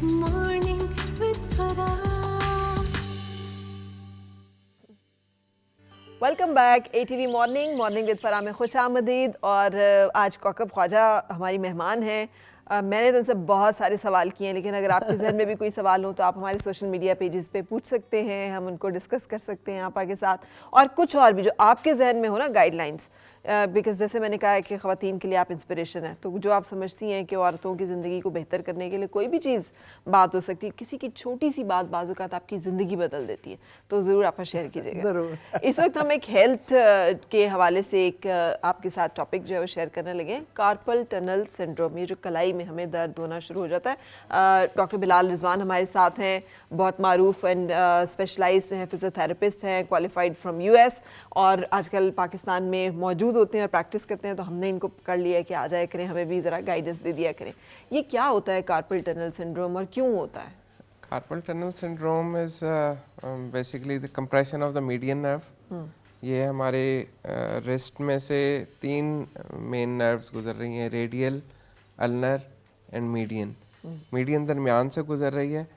Morning with Farah. Welcome back ATV morning with Farah में खुश आमदीद। और आज कौकब ख्वाजा हमारी मेहमान हैं। मैंने तो उनसे बहुत सारे सवाल किए हैं, लेकिन अगर आपके जहन में भी कोई सवाल हो तो आप हमारे सोशल मीडिया पेजेस पे पूछ सकते हैं, हम उनको डिस्कस कर सकते हैं आपा के साथ। और कुछ और भी जो आपके जहन में हो ना, गाइडलाइंस, बिकॉज जैसे मैंने कहा है कि ख़वातीन के लिए आप इंस्पिरेशन है, तो जो आप समझती हैं कि औरतों की ज़िंदगी को बेहतर करने के लिए कोई भी चीज़ बात हो सकती है, किसी की छोटी सी बात बाज़-औक़ात आपकी ज़िंदगी बदल देती है, तो ज़रूर आप शेयर कीजिएगा। ज़रूर। इस वक्त हम एक हेल्थ के हवाले से एक आपके साथ टॉपिक जो है वो शेयर करने लगे हैं, कार्पल टनल सिंड्रोम। ये जो कलाई में हमें दर्द होना शुरू हो जाता है। डॉक्टर बिलाल रिजवान हमारे साथ हैं, बहुत मारूफ एंड स्पेशलाइज्ड हैं, फिजियोथेरेपिस्ट हैं, क्वालिफाइड फ्रॉम US, और आजकल पाकिस्तान में मौजूद होते हैं और प्रैक्टिस करते हैं। तो हमने इनको पकड़ लिया है कि आ जाया करें, हमें भी ज़रा गाइडेंस दे दिया करें। ये क्या होता है कार्पल टनल सिंड्रोम और क्यों होता है? Carpal tunnel syndrome is basically the compression of the median nerve. ये हमारे रिस्ट में से 3 मेन नर्व्स गुजर रही हैं, radial, ulnar and median. Median दरमियान से गुजर रही है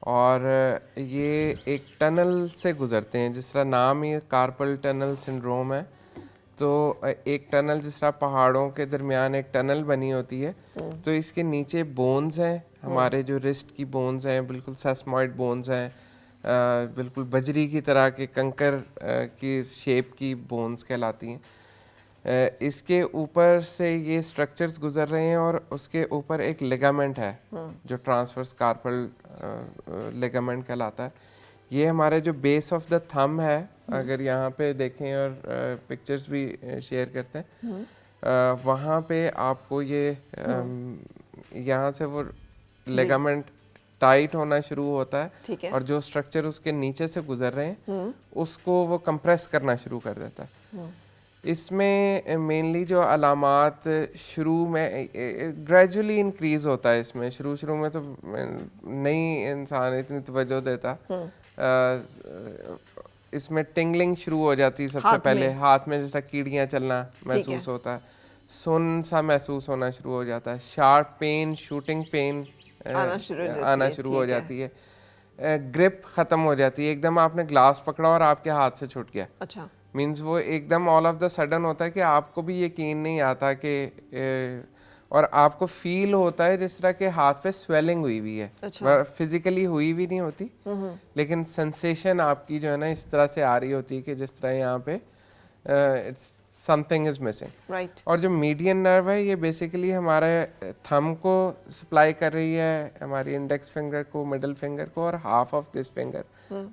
और ये एक टनल से गुजरते हैं, जिस तरह नाम ही कार्पल टनल सिंड्रोम है। तो एक टनल, जिस तरह पहाड़ों के दरमियान एक टनल बनी होती है, तो इसके नीचे बोन्स हैं, हमारे जो रिस्ट की बोन्स हैं, बिल्कुल सेस्मॉइड बोन्स हैं, बिल्कुल बजरी की तरह के कंकर की शेप की बोन्स कहलाती हैं। इसके ऊपर से ये स्ट्रक्चर्स गुजर रहे हैं और उसके ऊपर एक लिगामेंट है जो ट्रांसवर्स कार्पल लिगामेंट कहलाता है। ये हमारे जो बेस ऑफ द थंब है, अगर यहाँ पे देखें और पिक्चर्स भी शेयर करते हैं, वहाँ पे आपको ये यहाँ से वो लिगामेंट टाइट होना शुरू होता है और जो स्ट्रक्चर उसके नीचे से गुजर रहे हैं उसको वो कंप्रेस करना शुरू कर देता है। इसमें मेनली जो अलामात शुरू में ग्रेजुअली इंक्रीज होता है, इसमें शुरू में तो नहीं इंसान इतनी तवज्जो देता। इसमें टिंगलिंग शुरू हो जाती है सबसे पहले, हाथ में जैसा कीड़ियाँ चलना महसूस होता है, सुन सा महसूस होना शुरू हो जाता है, शार्प पेन, शूटिंग पेन आना शुरू हो जाती है, ग्रिप ख़त्म हो जाती है, एकदम आपने ग्लास पकड़ा और आपके हाथ से छूट गया। अच्छा, मीन्स वो एकदम ऑल ऑफ द सडन होता है कि आपको भी यकीन नहीं आता कि और आपको फील होता है जिस तरह के हाथ पे स्वेलिंग हुई हुई है। अच्छा। फिजिकली हुई भी नहीं होती, लेकिन सेंसेशन आपकी जो है ना इस तरह से आ रही होती है कि जिस तरह यहाँ पे समथिंग इज मिसिंग। राइट। और जो मीडियन नर्व है ये बेसिकली हमारे थंब को सप्लाई कर रही है, हमारी इंडेक्स फिंगर को, मिडिल फिंगर को और हाफ ऑफ दिस फिंगर।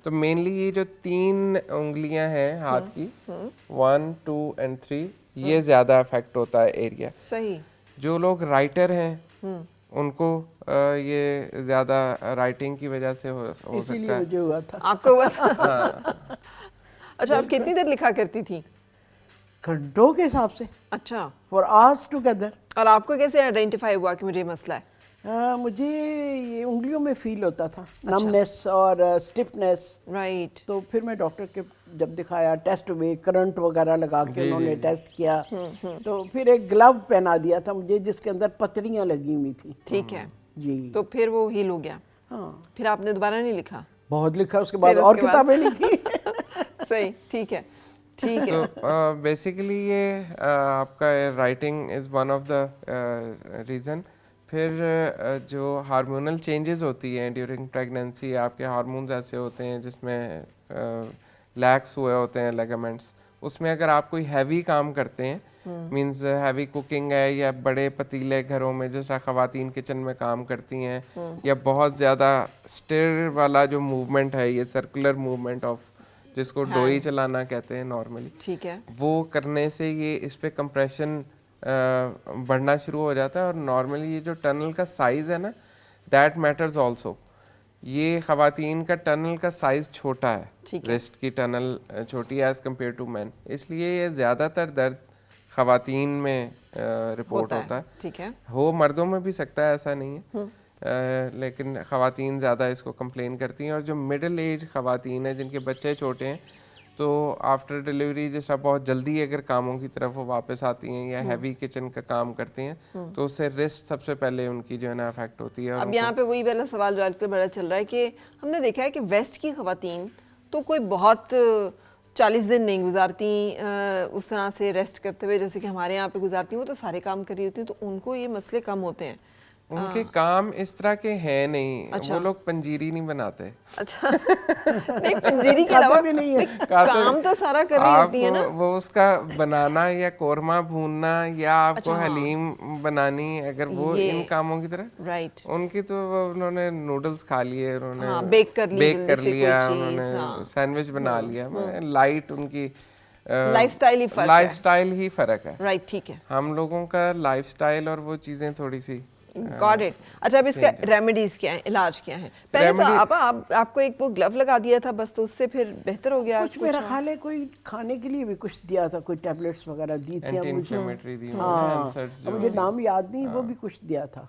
तो मेनली ये जो 3 उंगलियां हैं हाथ की, 1, 2 एंड 3, ये ज्यादा अफेक्ट होता है एरिया। सही। जो लोग राइटर हैं उनको ये ज्यादा राइटिंग की वजह से हो सकता है। इसीलिए मुझे हुआ था। आपको हाँ। अच्छा, आप कितनी देर लिखा करती थी? घंटों के हिसाब से। अच्छा। For hours together. और आपको कैसे आइडेंटिफाई हुआ कि मुझे मसला है? मुझे ये उंगलियों में फील होता था, नमनेस और स्टिफनेस। राइट। तो फिर मैं डॉक्टर के जब दिखाया, टेस्ट हुए, करंट वगैरह लगा के उन्होंने टेस्ट किया, तो फिर एक ग्लव पहना दिया था मुझे जिसके अंदर पतरियां लगी हुई थी। ठीक है जी। तो फिर वो हील हो गया। हाँ। फिर आपने दोबारा नहीं लिखा? बहुत लिखा उसके बाद, और किताबें लिखी। सही, ठीक है, ठीक है। तो बेसिकली ये आपका writing is one of the reason. फिर जो हार्मोनल चेंजेस होती हैं ड्यूरिंग प्रेगनेंसी, आपके हार्मोन्स ऐसे होते हैं जिसमें लैक्स हुए होते हैं लिगामेंट्स, उसमें अगर आप कोई हैवी काम करते हैं, मींस हैवी कुकिंग है या बड़े पतीले घरों में जैसा ख़वातीन किचन में काम करती हैं, या बहुत ज़्यादा स्टिर वाला जो मूवमेंट है, ये सर्कुलर मूवमेंट ऑफ जिसको डोई चलाना कहते हैं नॉर्मली, ठीक है, वो करने से ये इस पे कंप्रेशन बढ़ना शुरू हो जाता है। और नॉर्मली ये जो टनल का साइज़ है ना, दैट मैटर्स ऑल्सो। ये ख़वातीन का टनल का साइज़ छोटा है, रिस्ट की टनल छोटी है एज़ कम्पेयर टू मैन, इसलिए ये ज़्यादातर दर्द ख़वातीन में रिपोर्ट होता है। ठीक है, हो मर्दों में भी सकता है, ऐसा नहीं है, लेकिन ख़वातीन ज़्यादा इसको कंप्लेन करती हैं। और जो मिडिल एज ख़वातीन हैं जिनके बच्चे छोटे हैं, तो आफ्टर डिलीवरी जिस तरह बहुत जल्दी अगर कामों की तरफ वो वापस आती हैं या हैवी किचन का काम करती हैं तो उससे रिस्ट सबसे पहले उनकी जो है ना अफेक्ट होती है। और अब यहाँ पे वही वाला सवाल जो आजकल बड़ा चल रहा है कि हमने देखा है कि वेस्ट की खवातीन तो कोई बहुत 40 दिन नहीं गुजारती उस तरह से रेस्ट करते हुए जैसे कि हमारे यहाँ पे गुजारती हैं, वो तो सारे काम कर रही होती हैं, तो उनको ये मसले कम होते हैं। उनके काम इस तरह के हैं नहीं। अच्छा। वो लोग पंजीरी नहीं बनाते। अच्छा नहीं, पंजीरी के अलावा भी नहीं है। काम तो सारा कर रही होती है ना। वो उसका बनाना या कोरमा भूनना या आपको हलीम बनानी, अगर वो इन कामों की तरह राइट, उनकी तो उन्होंने नूडल्स खा लिए, उन्होंने हाँ, बेक कर ली जल्दी से कोई लिया, चीज़, उन्होंने हाँ। सैंडविच बना लिया। लाइट उनकी लाइफस्टाइल ही फर्क है। लाइफस्टाइल ही फर्क है। राइट, ठीक है, हम लोगों का लाइफस्टाइल और वो चीजें थोड़ी सी गॉट इट। अच्छा, अब इसका रेमेडीज क्या है, इलाज क्या है? पहले तो आपको एक वो ग्लव लगा दिया था बस, तो उससे फिर बेहतर हो गया? कुछ मेरा ख्याल है कोई खाने के लिए भी कुछ दिया था, कोई टैबलेट्स वगैरह दी थी एंटी इन्फ्लेमेटरी दी। हाँ, अब मुझे नाम याद नहीं, वो भी कुछ दिया था,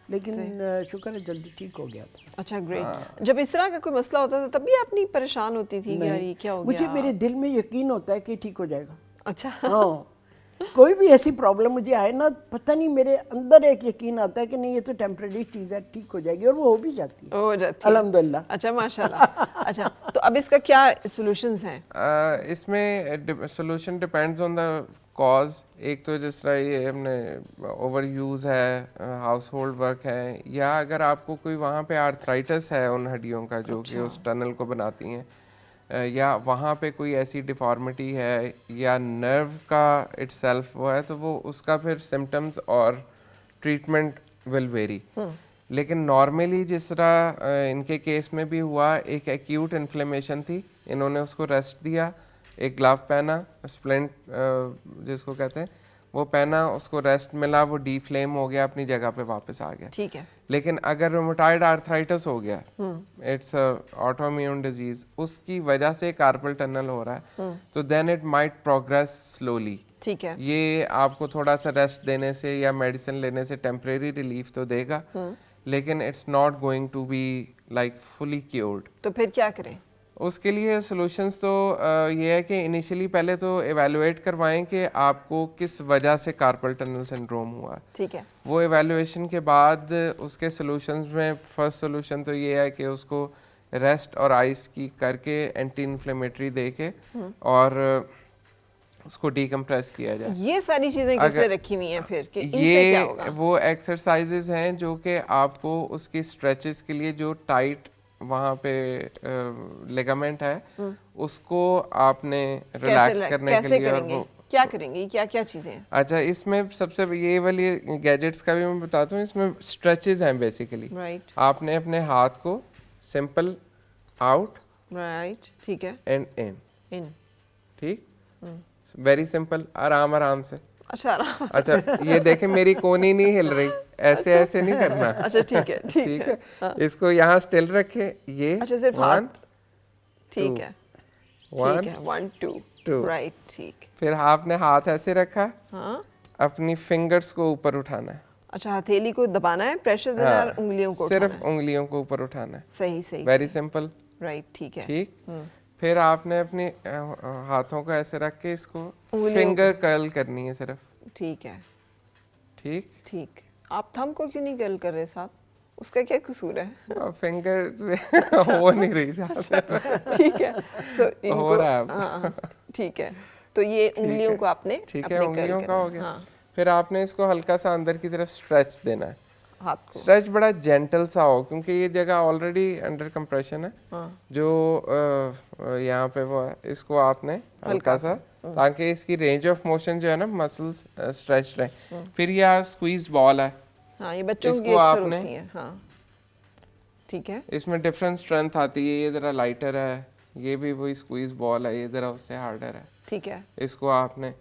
लेकिन शुक्र है जल्दी ठीक हो गया था। अच्छा, ग्रेट। जब इस तरह का कोई मसला होता था तब भी आप नहीं परेशान होती थी कि यार ये क्या हो गया? मुझे मेरे दिल में यकीन होता है कि ठीक हो जाएगा। अच्छा हाँ, कोई भी ऐसी प्रॉब्लम मुझे आए ना, पता नहीं मेरे अंदर एक यकीन आता है कि नहीं ये तो टेम्परेरी चीज़ है, ठीक हो जाएगी, और वो हो भी जाती है, हो जाती है अल्हम्दुलिल्लाह। अच्छा, माशाल्लाह। अच्छा, तो अब इसका क्या सॉल्यूशंस हैं? इसमें solution depends on the cause. एक तो जिस तरह ये हमने ओवर यूज़ है, हाउस होल्ड वर्क है, या अगर आपको कोई वहाँ पे आर्थराइटिस है उन हड्डियों का जो कि उस टनल को बनाती हैं, या वहाँ पे कोई ऐसी डिफॉर्मिटी है या नर्व का इटसेल्फ वो है, तो वो उसका फिर सिम्टम्स और ट्रीटमेंट विल वेरी। लेकिन नॉर्मली जिस तरह इनके केस में भी हुआ, एक एक्यूट इन्फ्लेमेशन थी, इन्होंने उसको रेस्ट दिया, एक ग्लव पहना, स्प्लिंट जिसको कहते हैं वो पहना, उसको रेस्ट मिला, वो डीफ्लेम हो गया, अपनी जगह पे वापस आ गया। ठीक है। लेकिन अगर रोमेटॉइड आर्थराइटिस हो गया, इट्स ऑटोइम्यून डिजीज, उसकी वजह से कार्पल टनल हो रहा है, तो then it might progress slowly. ठीक है। ये आपको थोड़ा सा रेस्ट देने से या मेडिसिन लेने से टेम्परेरी रिलीफ तो देगा, लेकिन it's not going to be like fully cured. तो फिर क्या करें? उसके लिए सॉल्यूशंस तो ये है कि इनिशियली पहले तो एवेलुएट करवाएं कि आपको किस वजह से कार्पल टनल सिंड्रोम हुआ। ठीक है। वो एवेलुएशन के बाद उसके सॉल्यूशंस में फर्स्ट सॉल्यूशन तो ये है कि उसको रेस्ट और आइस की करके एंटी इन्फ्लेमेटरी दे के और उसको डीकम्प्रेस किया जाए। ये सारी चीजें किसने रखी हुई हैं फिर कि इनसे ये क्या होगा? वो एक्सरसाइजेज हैं जो कि आपको उसकी स्ट्रेचेस के लिए जो टाइट वहाँ पे लिगामेंट है उसको आपने रिलैक्स करने के लिए, और वो क्या करेंगे, क्या क्या चीजें हैं? अच्छा, इसमें सबसे ये वाली गैजेट्स का भी मैं बताता हूँ। इसमें स्ट्रेचेस हैं बेसिकली। राइट, आपने अपने हाथ को सिंपल आउट राइट, ठीक है, एंड इन, इन, ठीक, वेरी सिंपल, आराम आराम से। अच्छा, आराम। अच्छा, ये देखें मेरी कोनी नहीं हिल रही, ऐसे ऐसे नहीं करना। अच्छा, ठीक है, ठीक है, है। इसको यहाँ स्टिल रखे, ये अच्छा, सिर्फ हाथ, ठीक है, ठीक है, 1 2 राइट, ठीक। फिर आपने हाथ ऐसे रखा, हाँ, अपनी फिंगर्स को ऊपर उठाना है। अच्छा, हथेली को दबाना है, प्रेशर देना है, और उंगलियों को सिर्फ उठाना है। उंगलियों को ऊपर उठाना है। सही सही, वेरी सिंपल, राइट, ठीक है, ठीक। फिर आपने अपने हाथों को ऐसे रख के इसको फिंगर कर्ल करनी है सिर्फ, ठीक है, ठीक। ठीक। आप थंब को क्यों नहीं कर्ल कर रहे साहब? उसका क्या कसूर है? फिंगर हो नहीं रही साहब। ठीक है, सो हो रहा है। हाँ, ठीक है, तो ये उंगलियों को आपने ठीक अपने है, कर्ल उंगलियों का करना है। हो गया। हाँ, फिर आपने इसको हल्का सा अंदर की तरफ स्ट्रेच देना है। हाथ को, स्ट्रेच बड़ा जेंटल सा हो, क्योंकि ये जगह ऑलरेडी अंडर कंप्रेशन है। हाँ, जो यहाँ पे वो है, इसको आपने हल्का सा, ताकि इसकी रेंज ऑफ मोशन जो है ना मसल्स स्ट्रेच रहे। फिर यह स्क्वीज बॉल है, हाँ, ये बच्चों की इसको अक्सर आपने, होती है। हाँ, ठीक है, इसमें डिफरेंट स्ट्रेंथ आती है। ये ज़रा लाइटर है, ये भी वही स्क्वीज बॉल है, ये ज़रा उससे हार्डर है। ठीक है, इसको आपने,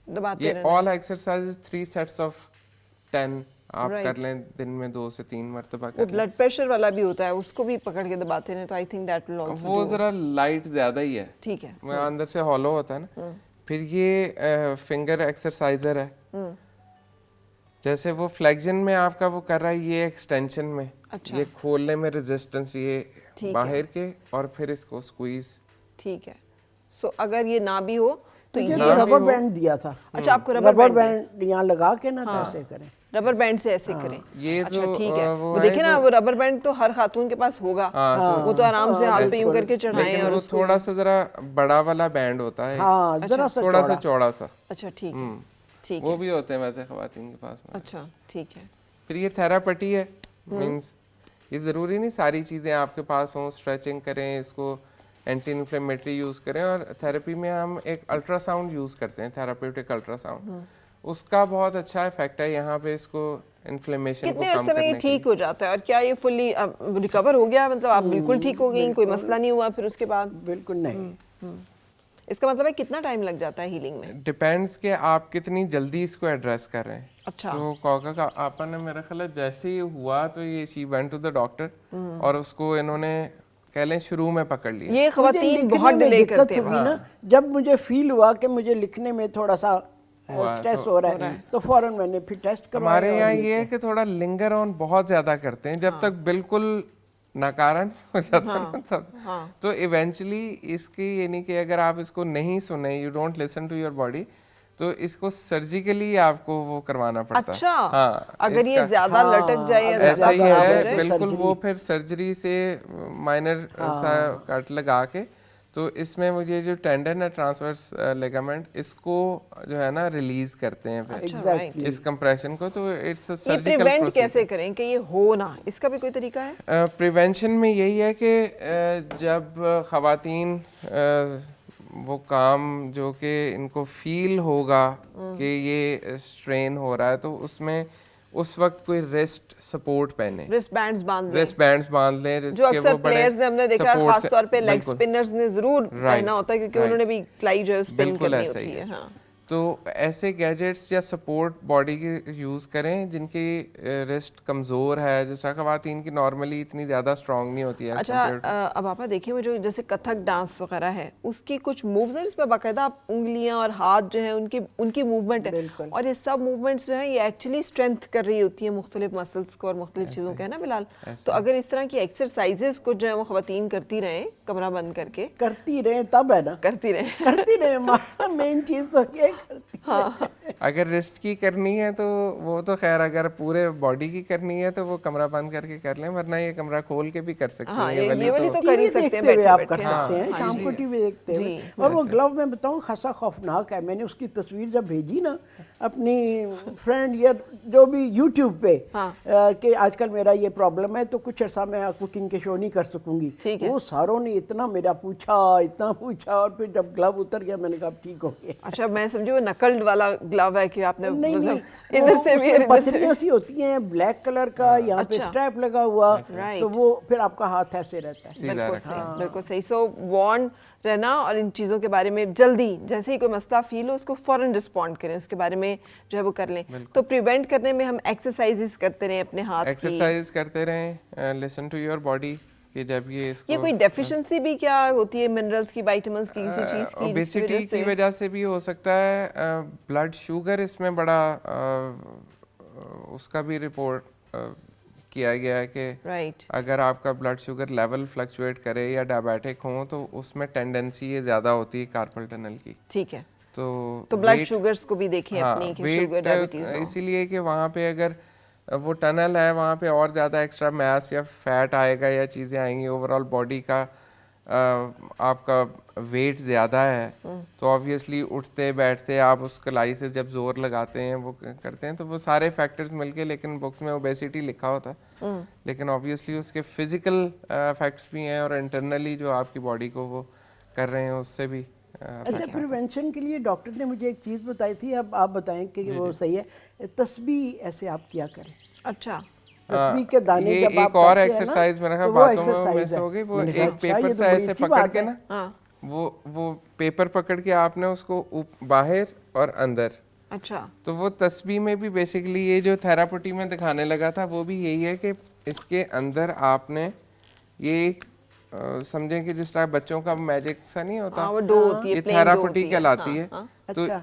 दबाते ये रहना। ऑल एक्सरसाइजेस 3 सेट्स ऑफ 10 आप Right. कर लें दिन में 2 से 3 मरतबा वो कर लें। ब्लड प्रेशर वाला भी होता है, उसको भी पकड़ के दबाते हैं, तो I think that will also वो ज़रा लाइट ज़्यादा ही है, ठीक है। वो अंदर से हॉलो होता है ना। फिर ये फिंगर एक्सरसाइजर है, जैसे वो फ्लेक्शन में आपका वो कर रहा है, ये एक्सटेंशन में, अच्छा। ये खोलने में रेजिस्टेंस, ये ठीक बाहर के, और फिर इसको स्क्वीज, ठीक है, सो अगर ये ना भी हो तो मुझे ये तो रबर बैंड दिया था। अच्छा, आपको रबर रबर बैंड बैंड यहाँ लगा के ना तो ऐसे करें। रबर बैंड से ऐसे करें। ये अच्छा तो, ठीक है। वो वो है देखिए ना, वो रबर बैंड तो हर खातून के पास होगा। वो तो आराम से हाथ पे यूं करके चढ़ाएं लेकिन और वो उसको। थोड़ा सा जरा बड़ा वाला बैंड होता है, हाँ, जरा सा थोड़ा सा चौड़ा सा, अच्छा ठीक है, ठीक वो है। भी होते हैं वैसे खवातीन के पास में। अच्छा ठीक है। फिर ये थेरापी है, मींस ये ज़रूरी नहीं सारी चीज़ें आपके पास हों। स्ट्रेचिंग करें, इसको एंटी इन्फ्लेमेटरी यूज़ करें, और थेरेपी में हम एक अल्ट्रासाउंड यूज़ करते हैं, थेराप्यूटिक अल्ट्रासाउंड। उसका बहुत अच्छा इफेक्ट है यहाँ पे इसको इन्फ्लेमेशन को कितने कम अरसे में करने ये के ठीक हो जाता है, और क्या ये फुल्ली रिकवर हो गया, मतलब आप बिल्कुल ठीक हो गई, कोई मसला नहीं हुआ फिर उसके बाद? बिल्कुल नहीं। इसका मतलब है कितना टाइम लग जाता है हीलिंग में? डिपेंड्स कि आप कितनी जल्दी इसको एड्रेस कर रहे हैं। अच्छा। तो कॉका का आपा ने, मेरा ख्याल है जैसे ही हुआ तो ये she went to the doctor, और उसको इन्होंने कह लें शुरू में पकड़ लिया। ये मुझे खवातीन लिखने बहुत में डिले दिक्कत करते हैं। हुई ना, जब मुझे फील हुआ कि मुझे लिखने में थोड़ा सा स्ट्रेस हो रहा है, तो फौरन मैंने फिर टेस्ट करवाया। हमारे यहाँ ये है कि थोड़ा लिंगर ऑन बहुत ज्यादा करते हैं, जब तक बिल्कुल नाकारण हो जाता है ना तब। तो इवेंचुअली इसकी ये नहीं कि अगर आप इसको नहीं सुने, you don't listen to your body, तो इसको सर्जिकली आपको वो करवाना पड़ता है। अच्छा, हाँ, अगर ये ज्यादा लटक जाए या ऐसा ही ज्यादा है हो जाए, बिल्कुल। वो फिर सर्जरी से माइनर सा कट लगा के, तो इसमें मुझे जो टेंडन है ट्रांसवर्स लिगामेंट, इसको जो है ना रिलीज करते हैं फिर एग्जैक्टली इस कंप्रेशन को। तो इट्स अ ये सर्जिकल प्रिवेंट प्रोसीजर। कैसे करें कि ये हो ना, इसका भी कोई तरीका है? प्रिवेंशन में यही है कि जब खवातीन वो काम जो कि इनको फील होगा कि ये स्ट्रेन हो रहा है, तो उसमें उस वक्त कोई रिस्ट सपोर्ट पहने, रिस्ट बैंड्स बांध लें, रिस्ट बैंड्स बांध लें, रिस्ट जो के अक्सर वो बड़े प्लेयर्स ने हमने देखा है, support खास से- तौर पे लेग बिल्कुल। स्पिनर्स ने जरूर पहना होता है, क्योंकि उन्होंने भी क्लाई जो है स्पिन बिल्कुल करनी ऐसा होती ही है। है। हाँ, तो ऐसे गैजेट्स या सपोर्ट बॉडी के यूज़ करें जिनकी रिस्ट कमज़ोर है, जिस तरह खवातीन की नॉर्मली इतनी ज़्यादा स्ट्रांग नहीं होती है। अच्छा, अब आप देखिए वो जो जैसे कथक डांस वगैरह है, उसकी कुछ मूव्स हैं जिसमें बाकायदा आप उंगलियां और हाथ जो है उनकी मूवमेंट है, और ये सब मूवमेंट्स जो है ये एक्चुअली स्ट्रेंथ कर रही होती है मुख्तलिफ मसल्स को और मुख्तलिफ चीज़ों को, है ना बिलाल? तो अगर इस तरह की एक्सरसाइजेस को जो है वो खवातीन करती रहें, कमरा बंद करके करती रहे तब है ना, करती रहें करती रहे। मेन चीज तो ये करती हाँ, अगर रिस्ट की करनी है तो वो तो खैर, अगर पूरे बॉडी की करनी है तो वो कमरा बंद करके कर लें, वरना ये कमरा खोल के भी कर सकते हाँ, हैं। ये वाली तो कर टीवी ही सकते देखते हैं हुए बैठे आप बैठे। कर सकते हैं, हाँ, शाम जी। को टीवी देखते हुए। जी, और वो ग्लव मैं बताऊं खासा खौफनाक है। मैंने उसकी तस्वीर जब भेजी ना अपनी फ्रेंड या जो भी यूट्यूब पे कि आजकल मेरा ये प्रॉब्लम है, तो कुछ अर्सा मैं कुकिंग के शो नहीं कर सकूंगी, वो सारों ने इतना मेरा पूछा, इतना पूछा, और फिर जब ग्लव उतर गया मैंने कहा ठीक हो गया। अच्छा, मैं समझी वो नकल्ड वाला ग्लव है कि आपने नहीं मतलब नहीं, इधर से भी इधर से पत्रियां सी होती हैं ब्लैक कलर का, यहाँ पे अच्छा। स्ट्रैप लगा हुआ, Right। तो वो फिर आपका हाथ ऐसे रहता है। बिल्कुल सही, बिल्कुल सही। सो वार्न रहना, और इन चीज़ों के बारे में जल्दी जैसे ही कोई मसला फील हो उसको फ़ौरन रिस्पॉन्ड करें, उसके बारे में जो है वो कर लें। तो प्रिवेंट करने में हम एक्सरसाइजेस करते रहें अपने हाथ की। एक्सरसाइज करते रहें, लिसन टू योर बॉडी कि जब ये इसको, ये कोई डेफिशिएंसी भी क्या होती है मिनरल्स की, विटामिन्स की, किसी चीज़ की, जिसकी ओबेसिटी वजह से? की वजह से भी हो सकता है। ब्लड शुगर इसमें बड़ा उसका भी रिपोर्ट किया गया है कि राइट, अगर आपका ब्लड शुगर लेवल फ्लक्चुएट करे या डायबिटिक हो, तो उसमें टेंडेंसी ये ज़्यादा होती है कार्पल टनल की। ठीक है। तो ब्लड weight- शुगर्स को भी देखें हाँ, अपनी कि weight, शुगर डायबिटीज हो। इसीलिए कि वहाँ पे अगर वो टनल है, वहाँ पे और ज़्यादा एक्स्ट्रा मास या फैट आएगा या चीज़ें आएंगी, ओवरऑल बॉडी का आपका वेट ज़्यादा है, तो ऑब्वियसली उठते बैठते आप उस कलाई से जब जोर लगाते हैं, वो करते हैं, तो वो सारे फैक्टर्स मिलके, लेकिन बुक्स में ओबेसिटी लिखा होता है, लेकिन ऑब्वियसली उसके फिजिकल इफेक्ट्स भी हैं, और इंटरनली जो आपकी बॉडी को वो कर रहे हैं उससे भी अच्छा, प्रिवेंशन के लिए डॉक्टर ने मुझे एक चीज़ बताई थी, अब आप बताएं कि वो सही है। तस्बीह ऐसे आप किया करें, अच्छा, तस्बीह के दाने ये जब आप एक और करते हैं ना, एक्सरसाइज मेरे ख्याल तो वो बातों में exercise मिस है। हो गई। वो मैंने एक कहा, अच्छा, पेपर ये तो से बड़ी ऐसे अच्छी पकड़ बात के है। ना, वो पेपर पकड़ के आपने उसको बाहर और अंदर, अच्छा, तो वो तस्बीह में भी बेसिकली ये जो थेरापी में दिखाने लगा था, वो भी यही है कि इसके अंदर आपने ये एक समझें कि जिस तरह बच्चों का मैजिक सा नहीं होता, हाँ, वो डो होती है, ये plain dough थेरापी होती है। कहलाती है। तो अच्छा।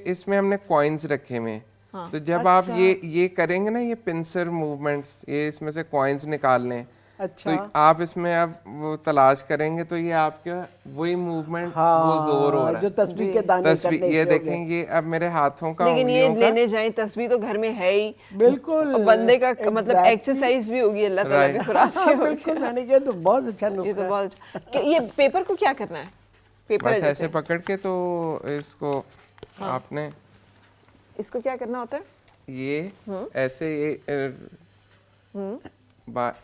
इसमें हमने कॉइन्स रखे हुए हैं, तो जब आप ये करेंगे ना, ये पिंसर मूवमेंट्स, ये इसमें से कॉइन्स निकाल लें, अच्छा। तो आप इसमें अब वो तलाश करेंगे तो ये आपका वही मूवमेंट वो जोर हो रहा जो है। तस्बीह के दाने तस्वीर करने ये से हो गए। देखें, ये अब मेरे हाथों का, लेकिन ये उंगलियों का, लेने जाएं तस्बीह तो घर में है ही, बिल्कुल और बंदे का मतलब exactly। एक्सरसाइज भी होगी, अल्लाह ताला Right। भी खुराक से हो बिल्कुल, गया। मैंने कहा तो बहुत अच्छा ये नुस्खा तो है। बहुत अच्छा। ये पेपर को क्या करना है? पेपर है बस ऐसे जैसे, पकड़ के तो इसको आपने इसको क्या करना होता है? ये ऐसे ये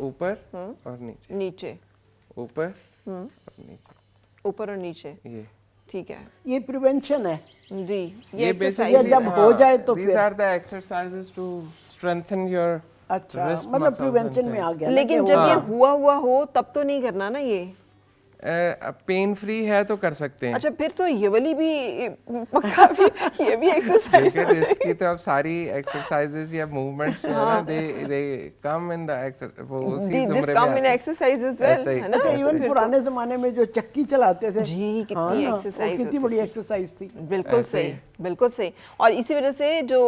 ऊपर और नीचे, नीचे, ऊपर और नीचे, ऊपर और नीचे, ये ठीक है ये प्रिवेंशन है। जी। ये एक्सरसाइज basically जब हो जाए तो these फिर are the exercises to strengthen your अच्छा, wrist मतलब muscles प्रिवेंशन and में आ things। गया ना लेकिन कि जब वो- ये हुआ हो तब तो नहीं करना ना ये। पेन फ्री है तो कर सकते हैं। अच्छा, फिर तो ये वाली भी पक्का भी, ये भी एक्सरसाइज ठीक है, इसकी तो अब सारी एक्सरसाइजेस या मूवमेंट्स जो है ना, दे कम इन द वो उसी दिस जुमरे में कम इन आते हैं। एक्सरसाइज एज ऐसा वेल, ही। है ना? अच्छा, इवन फिर तो- पुराने जमाने में जो चक्की चलाते थे, जी, कितनी हाँ ना, वो एक्सरसाइज कितनी होती बड़ी थी। एक्सरसाइज थी। बिल्कुल ऐसे सही, ही। बिल्कुल सही। और इसी वजह से जो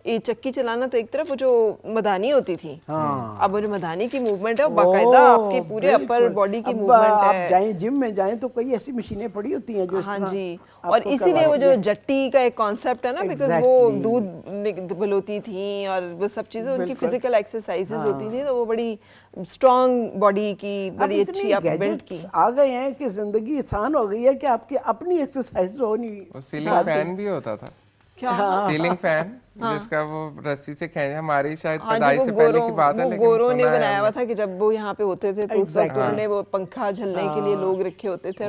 ये चक्की चलाना, तो एक तरफ वो जो मदानी होती थी, हाँ। अब वो जो मदानी की मूवमेंट है वो बाकायदा आपके पूरे अपर बिल्कुल। बॉडी की अब मूवमेंट आप है। जाएं जिम में जाएं तो कई ऐसी मशीनें पड़ी होती हैं जो इस हाँ तरह जी, आपको और इसीलिए वो करवाती जो हैं। जट्टी का एक कॉन्सेप्ट है ना, बिकॉज वो Exactly। दूध बलोती थी और वो सब चीजें उनकी बिल्कुल। फिजिकल एक्सरसाइजेज होती थी, तो वो बड़ी स्ट्रॉन्ग बॉडी की, अब बड़ी इतने अच्छी आप बिल्ड की। गैजेट्स आ गए हैं कि जिंदगी आसान हो गई है कि आपकी अपनी एक्सरसाइज हो नहीं वो सीलिंग फैन भी होता था, क्या? सीलिंग फैन जिसका वो रस्सी से खींच, हमारी शायद हाँ जी, पैदाइश वो से पहले की बात वो है, लेकिन गोरों ने सुना है बनाया हुआ हमने। था कि जब वो यहाँ पे होते थे तो उस वक्त Exactly। उन्होंने वो पंखा झलने के लिए लोग रखे होते थे।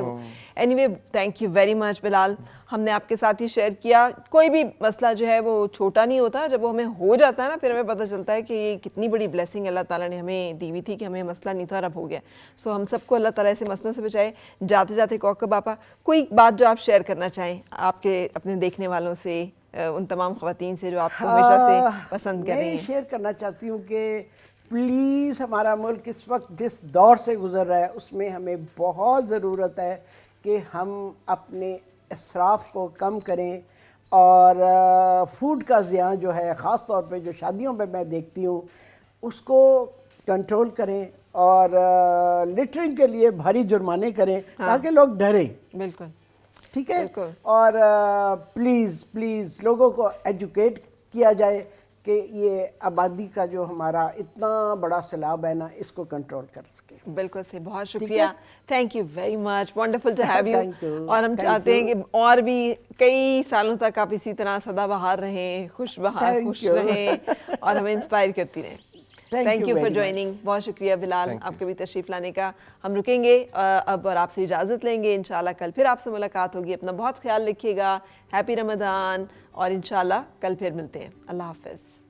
Anyway, thank you very much Bilal, हमने आपके साथ ही शेयर किया। कोई भी मसला जो है वो छोटा नहीं होता, जब वो हमें हो जाता है ना, फिर हमें पता चलता है कि ये कितनी बड़ी ब्लेसिंग अल्लाह ताला ने हमें दी हुई थी कि हमें मसला नहीं था और अब हो गया। सो हम सबको अल्लाह ताला ऐसे मसलों से बचाए। जाते जाते कौकब आपा, कोई बात जो आप शेयर करना चाहें आपके अपने देखने वालों से, उन तमाम ख़वातीन से जो आपको हमेशा से पसंद कर रही मैं हैं? शेयर करना चाहती हूँ कि प्लीज़ हमारा मुल्क इस वक्त जिस दौर से गुजर रहा है उसमें हमें बहुत ज़रूरत है कि हम अपने इसराफ को कम करें और फूड का ज़ियान जो है ख़ास तौर पे जो शादियों पे मैं देखती हूँ उसको कंट्रोल करें और लिटरिंग के लिए भारी जुर्माने करें ताकि लोग डरें। बिल्कुल ठीक है, बिल्कुल। और प्लीज़ लोगों को एजुकेट किया जाए कि ये आबादी का जो हमारा इतना बड़ा सैलाब है ना, इसको कंट्रोल कर सके। बिल्कुल से, बहुत शुक्रिया, thank you very much, wonderful to have you. Thank you, और हम thank चाहते हैं you। कि और भी कई सालों तक आप इसी तरह सदाबहार रहें, खुश Thank you। रहें और हमें इंस्पायर करती रहें। Thank thank you you for very joining, बहुत शुक्रिया बिलाल, Thank you। आपके भी तशरीफ़ लाने का। हम रुकेंगे अब और आपसे इजाज़त लेंगे। इंशाल्लाह कल फिर आपसे मुलाकात होगी। अपना बहुत ख्याल रखिएगा, हैप्पी रमज़ान, और इंशाल्लाह कल फिर मिलते हैं। अल्लाह हाफ़िज़।